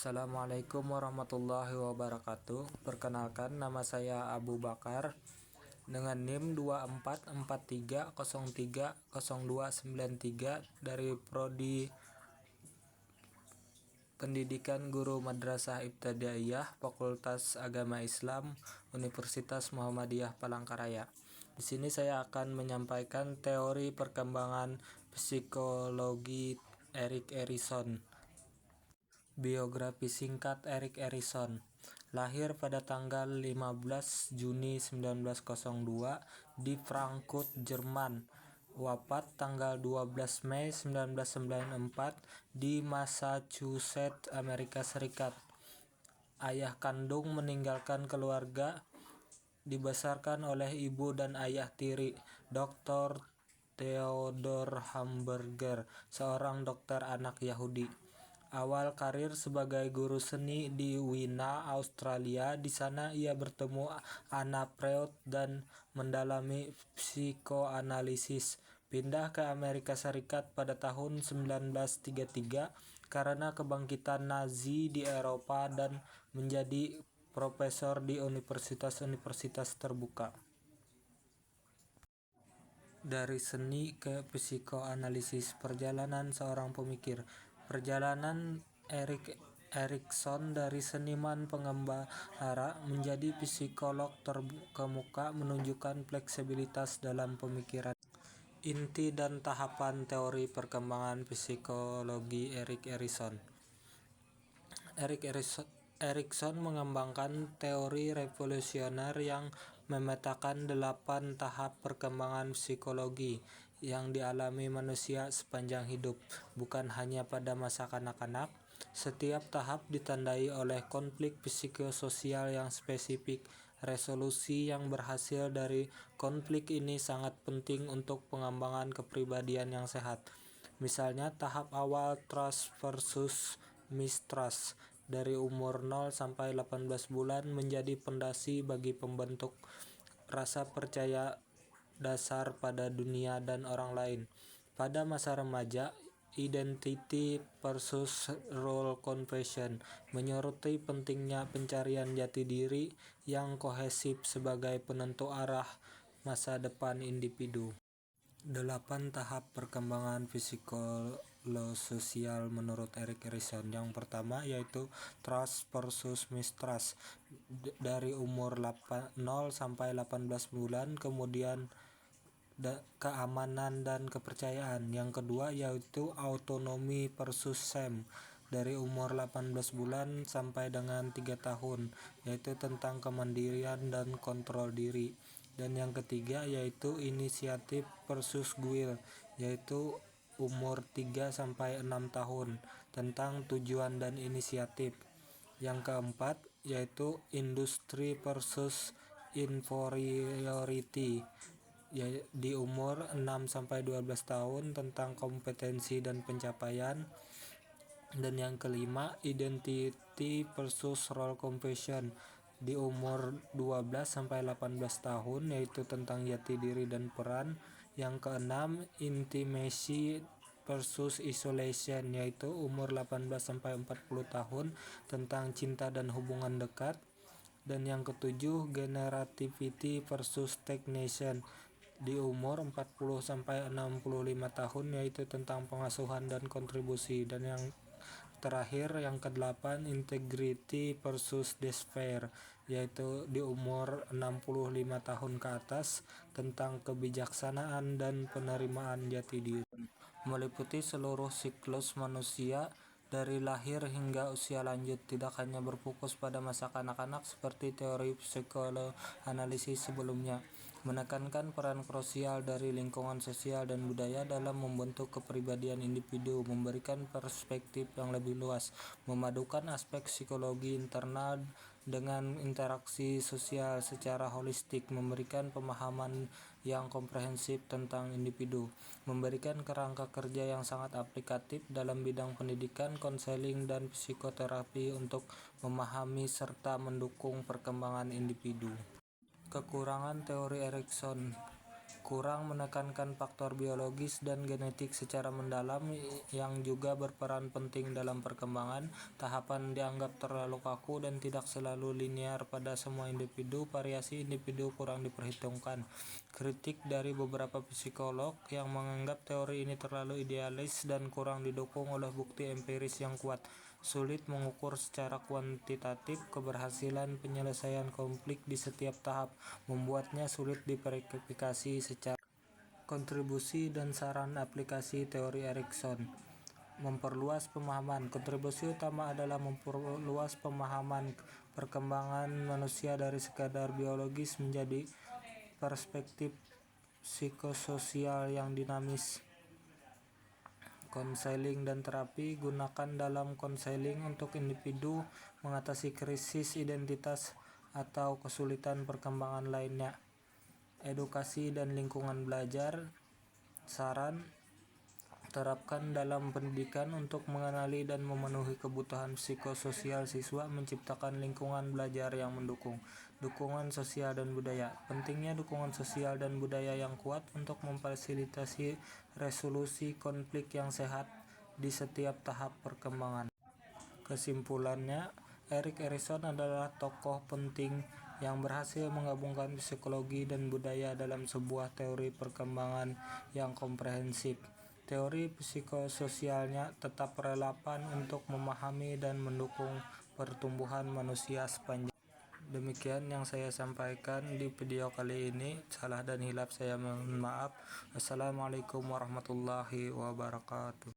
Assalamualaikum warahmatullahi wabarakatuh. Perkenalkan, nama saya Abu Bakar dengan NIM 2443030293 dari Prodi Pendidikan Guru Madrasah Ibtidaiyah Fakultas Agama Islam Universitas Muhammadiyah Palangkaraya. Di sini saya akan menyampaikan teori perkembangan psikologi Erik Erikson. Biografi singkat Erik Erikson. Lahir pada tanggal 15 Juni 1902 di Frankfurt, Jerman. Wafat tanggal 12 Mei 1994 di Massachusetts, Amerika Serikat. Ayah kandung meninggalkan keluarga, dibesarkan oleh ibu dan ayah tiri, Dr. Theodor Hamburger, seorang dokter anak Yahudi. Awal karir sebagai guru seni di Wina, Australia. Di sana ia bertemu Anna Freud dan mendalami psikoanalisis. Pindah ke Amerika Serikat pada tahun 1933 karena kebangkitan Nazi di Eropa dan menjadi profesor di universitas-universitas terbuka. Dari seni ke psikoanalisis, perjalanan seorang pemikir. Perjalanan Erik Erikson dari seniman pengembara menjadi psikolog terkemuka menunjukkan fleksibilitas dalam pemikiran. Inti dan tahapan teori perkembangan psikologi Erik Erikson. Erikson mengembangkan teori revolusioner yang memetakan 8 tahap perkembangan psikologi yang dialami manusia sepanjang hidup, bukan hanya pada masa kanak-kanak. Setiap tahap ditandai oleh konflik psikososial yang spesifik. Resolusi yang berhasil dari konflik ini sangat penting untuk pengembangan kepribadian yang sehat. Misalnya tahap awal trust versus mistrust dari umur 0 sampai 18 bulan menjadi pondasi bagi pembentuk rasa percaya dasar pada dunia dan orang lain. Pada masa remaja, identity versus role confession menyoroti pentingnya pencarian jati diri yang kohesif sebagai penentu arah masa depan individu. 8 tahap perkembangan psikososial menurut Erik Erikson. Yang pertama yaitu trust versus mistrust dari umur 0 sampai 18 bulan, kemudian keamanan dan kepercayaan. Yang kedua yaitu autonomy versus shame dari umur 18 bulan sampai dengan 3 tahun, yaitu tentang kemandirian dan kontrol diri. Dan yang ketiga yaitu inisiatif versus guilt, yaitu umur 3 sampai 6 tahun, tentang tujuan dan inisiatif. Yang keempat yaitu industry versus inferiority di umur 6 sampai 12 tahun, tentang kompetensi dan pencapaian. Dan yang kelima identity versus role confession di umur 12 sampai 18 tahun, yaitu tentang jati diri dan peran. Yang keenam intimacy versus isolation, yaitu umur 18 sampai 40 tahun, tentang cinta dan hubungan dekat. Dan yang ketujuh generativity versus stagnation di umur 40 sampai 65 tahun, yaitu tentang pengasuhan dan kontribusi. Dan yang terakhir yang kedelapan integrity versus despair, yaitu di umur 65 tahun ke atas, tentang kebijaksanaan dan penerimaan jati diri. Meliputi seluruh siklus manusia dari lahir hingga usia lanjut, tidak hanya berfokus pada masa kanak-kanak seperti teori psikoanalisis sebelumnya. Menekankan peran krusial dari lingkungan sosial dan budaya dalam membentuk kepribadian individu, memberikan perspektif yang lebih luas, memadukan aspek psikologi internal dengan interaksi sosial secara holistik, memberikan pemahaman yang komprehensif tentang individu, memberikan kerangka kerja yang sangat aplikatif dalam bidang pendidikan, konseling, dan psikoterapi untuk memahami serta mendukung perkembangan individu. Kekurangan teori Erikson. kurang menekankan faktor biologis dan genetik secara mendalam yang juga berperan penting dalam perkembangan. Tahapan dianggap terlalu kaku dan tidak selalu linear pada semua individu. Variasi individu kurang diperhitungkan. Kritik dari beberapa psikolog yang menganggap teori ini terlalu idealis dan kurang didukung oleh bukti empiris yang kuat. Sulit mengukur secara kuantitatif keberhasilan penyelesaian konflik di setiap tahap, membuatnya sulit diverifikasi secara. Kontribusi dan saran aplikasi teori Erikson. Memperluas pemahaman. Kontribusi utama adalah memperluas pemahaman perkembangan manusia dari sekadar biologis menjadi perspektif psikososial yang dinamis. Konseling dan terapi. Gunakan dalam konseling untuk individu mengatasi krisis identitas atau kesulitan perkembangan lainnya. Edukasi dan lingkungan belajar. Saran, terapkan dalam pendidikan untuk mengenali dan memenuhi kebutuhan psikososial siswa, menciptakan lingkungan belajar yang mendukung. Dukungan sosial dan budaya. Pentingnya dukungan sosial dan budaya yang kuat untuk memfasilitasi resolusi konflik yang sehat di setiap tahap perkembangan. Kesimpulannya, Erik Erikson adalah tokoh penting yang berhasil menggabungkan psikologi dan budaya dalam sebuah teori perkembangan yang komprehensif. Teori psikososialnya tetap relevan untuk memahami dan mendukung pertumbuhan manusia sepanjang. Demikian yang saya sampaikan di video kali ini. Salah dan hilaf saya mohon maaf. Wassalamualaikum warahmatullahi wabarakatuh.